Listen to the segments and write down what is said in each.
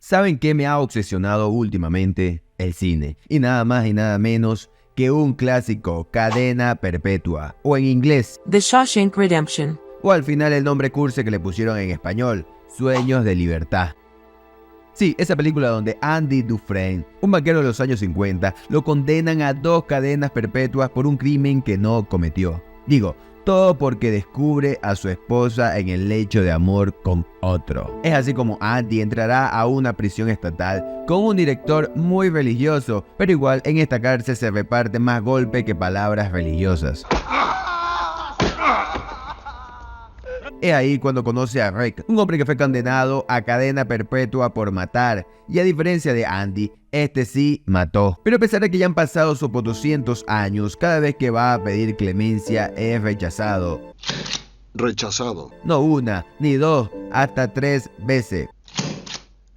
¿Saben qué me ha obsesionado últimamente? El cine. Y nada más y nada menos que un clásico, Cadena Perpetua, o en inglés, The Shawshank Redemption. o al final el nombre cursi que le pusieron en español, Sueños de Libertad. Sí, esa película donde Andy Dufresne, un vaquero de los años 50, lo condenan a 2 cadenas perpetuas por un crimen que no cometió. Digo, todo porque descubre a su esposa en el lecho de amor con otro. Es así como Andy entrará a una prisión estatal con un director muy religioso, pero igual en esta cárcel se reparte más golpe que palabras religiosas. Es ahí cuando conoce a Rick, un hombre que fue condenado a cadena perpetua por matar, y a diferencia de Andy, este sí mató. Pero a pesar de que ya han pasado sus 200 años, cada vez que va a pedir clemencia es rechazado. Rechazado. No una, ni 2, hasta 3 veces.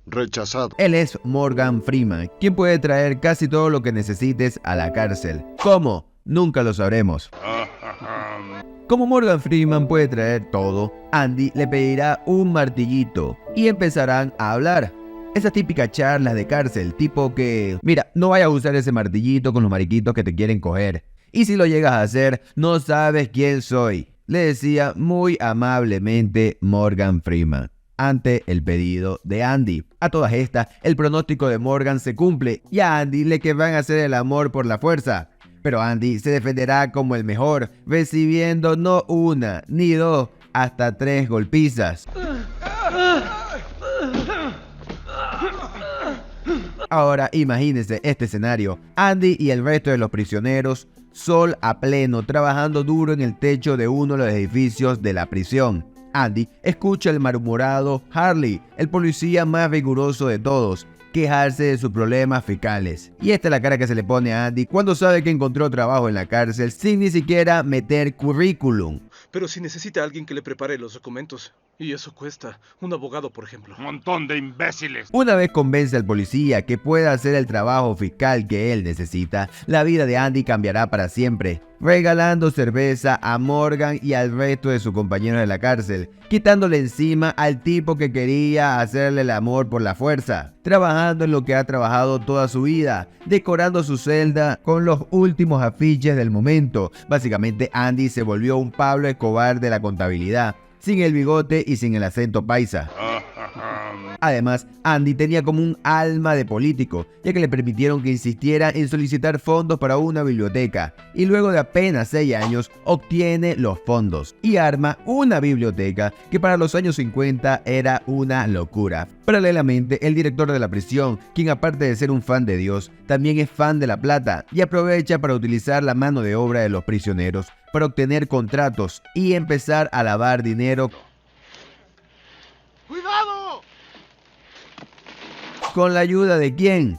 Rechazado. Él es Morgan Freeman, quien puede traer casi todo lo que necesites a la cárcel. ¿Cómo? Nunca lo sabremos. Como Morgan Freeman puede traer todo, Andy le pedirá un martillito y empezarán a hablar. Esas típicas charlas de cárcel, tipo que, mira, no vayas a usar ese martillito con los mariquitos que te quieren coger. Y si lo llegas a hacer, no sabes quién soy, le decía muy amablemente Morgan Freeman ante el pedido de Andy. A todas estas, el pronóstico de Morgan se cumple y a Andy le querrán hacer el amor por la fuerza. Pero Andy se defenderá como el mejor, recibiendo no una, ni 2, hasta 3 golpizas. Ahora imagínense este escenario, Andy y el resto de los prisioneros, sol a pleno, trabajando duro en el techo de uno de los edificios de la prisión. Andy escucha al malhumorado Harley, el policía más riguroso de todos, quejarse de sus problemas fecales. Y esta es la cara que se le pone a Andy cuando sabe que encontró trabajo en la cárcel sin ni siquiera meter currículum. Pero si necesita a alguien que le prepare los documentos, y eso cuesta, un abogado por ejemplo. Un montón de imbéciles. Una vez convence al policía que pueda hacer el trabajo fiscal que él necesita, la vida de Andy cambiará para siempre, regalando cerveza a Morgan y al resto de sus compañeros de la cárcel, quitándole encima al tipo que quería hacerle el amor por la fuerza, trabajando en lo que ha trabajado toda su vida, decorando su celda con los últimos afiches del momento. Básicamente Andy se volvió un Pablo Escobar de la contabilidad, sin el bigote y sin el acento paisa. Además, Andy tenía como un alma de político, ya que le permitieron que insistiera en solicitar fondos para una biblioteca, y luego de apenas 6 años obtiene los fondos y arma una biblioteca que para los años 50 era una locura. Paralelamente, el director de la prisión, quien aparte de ser un fan de Dios, también es fan de la plata y aprovecha para utilizar la mano de obra de los prisioneros para obtener contratos y empezar a lavar dinero. ¡Cuidado! ¿Con la ayuda de quién?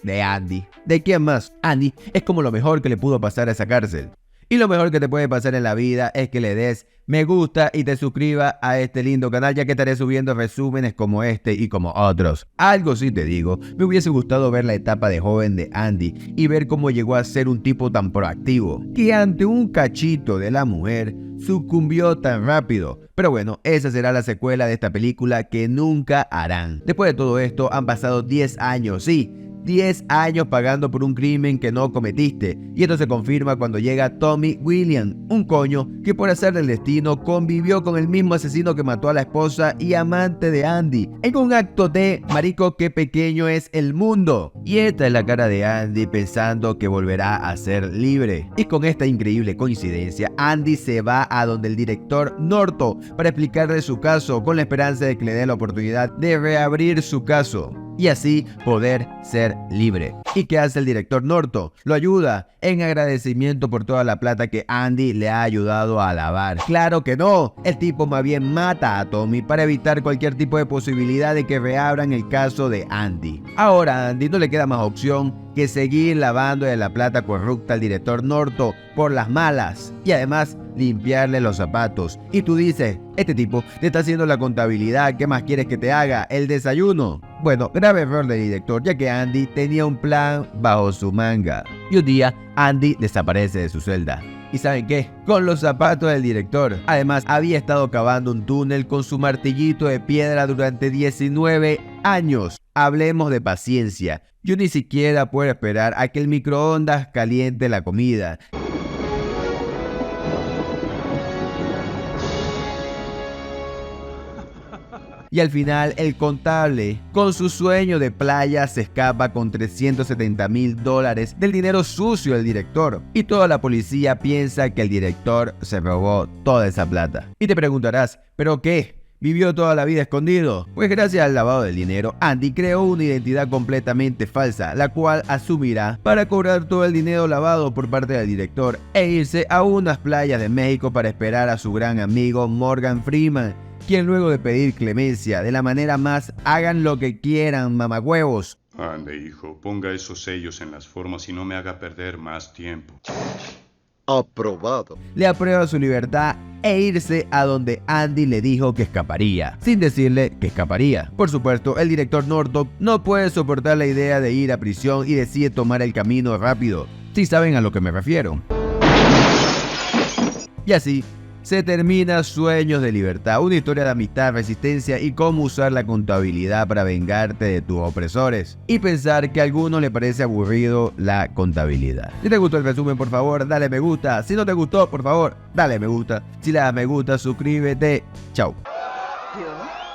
De Andy. ¿De quién más? Andy es como lo mejor que le pudo pasar a esa cárcel. Y lo mejor que te puede pasar en la vida es que le des me gusta y te suscribas a este lindo canal, ya que estaré subiendo resúmenes como este y como otros. Algo sí te digo, me hubiese gustado ver la etapa de joven de Andy y ver cómo llegó a ser un tipo tan proactivo, que ante un cachito de la mujer sucumbió tan rápido. Pero bueno, esa será la secuela de esta película que nunca harán. Después de todo esto han pasado 10 años, sí, 10 años pagando por un crimen que no cometiste, y esto se confirma cuando llega Tommy Williams, un coño que por azar del destino convivió con el mismo asesino que mató a la esposa y amante de Andy, en un acto de marico qué pequeño es el mundo. Y esta es la cara de Andy pensando que volverá a ser libre. Y con esta increíble coincidencia, Andy se va a donde el director Norto para explicarle su caso con la esperanza de que le dé la oportunidad de reabrir su caso y así poder ser libre. ¿Y qué hace el director Norto? Lo ayuda en agradecimiento por toda la plata que Andy le ha ayudado a lavar. ¡Claro que no! El tipo más bien mata a Tommy para evitar cualquier tipo de posibilidad de que reabran el caso de Andy. Ahora a Andy no le queda más opción que seguir lavando de la plata corrupta al director Norto por las malas y además limpiarle los zapatos. Y tú dices, este tipo te está haciendo la contabilidad, ¿qué más quieres que te haga? ¿El desayuno? Bueno, grave error del director, ya que Andy tenía un plan bajo su manga. Y un día, Andy desaparece de su celda. ¿Y saben qué? Con los zapatos del director. Además, había estado cavando un túnel con su martillito de piedra durante 19 años. Hablemos de paciencia. Yo ni siquiera puedo esperar a que el microondas caliente la comida. Y al final, el contable, con su sueño de playa, se escapa con $370,000 del dinero sucio del director. Y toda la policía piensa que el director se robó toda esa plata. Y te preguntarás, ¿pero qué? ¿Vivió toda la vida escondido? Pues gracias al lavado del dinero, Andy creó una identidad completamente falsa, la cual asumirá para cobrar todo el dinero lavado por parte del director e irse a unas playas de México para esperar a su gran amigo Morgan Freeman, quien luego de pedir clemencia de la manera más hagan lo que quieran, mamagüevos. Ande, hijo, ponga esos sellos en las formas y no me haga perder más tiempo. Aprobado. Le aprueba su libertad e irse a donde Andy le dijo que escaparía, sin decirle que escaparía. Por supuesto, el director Northup no puede soportar la idea de ir a prisión y decide tomar el camino rápido, si saben a lo que me refiero. Y así se termina Sueños de Libertad, una historia de amistad, resistencia y cómo usar la contabilidad para vengarte de tus opresores. Y pensar que a algunos le parece aburrido la contabilidad. Si te gustó el resumen, por favor, dale me gusta. Si no te gustó, por favor, dale me gusta. Si le das me gusta, suscríbete. Chao.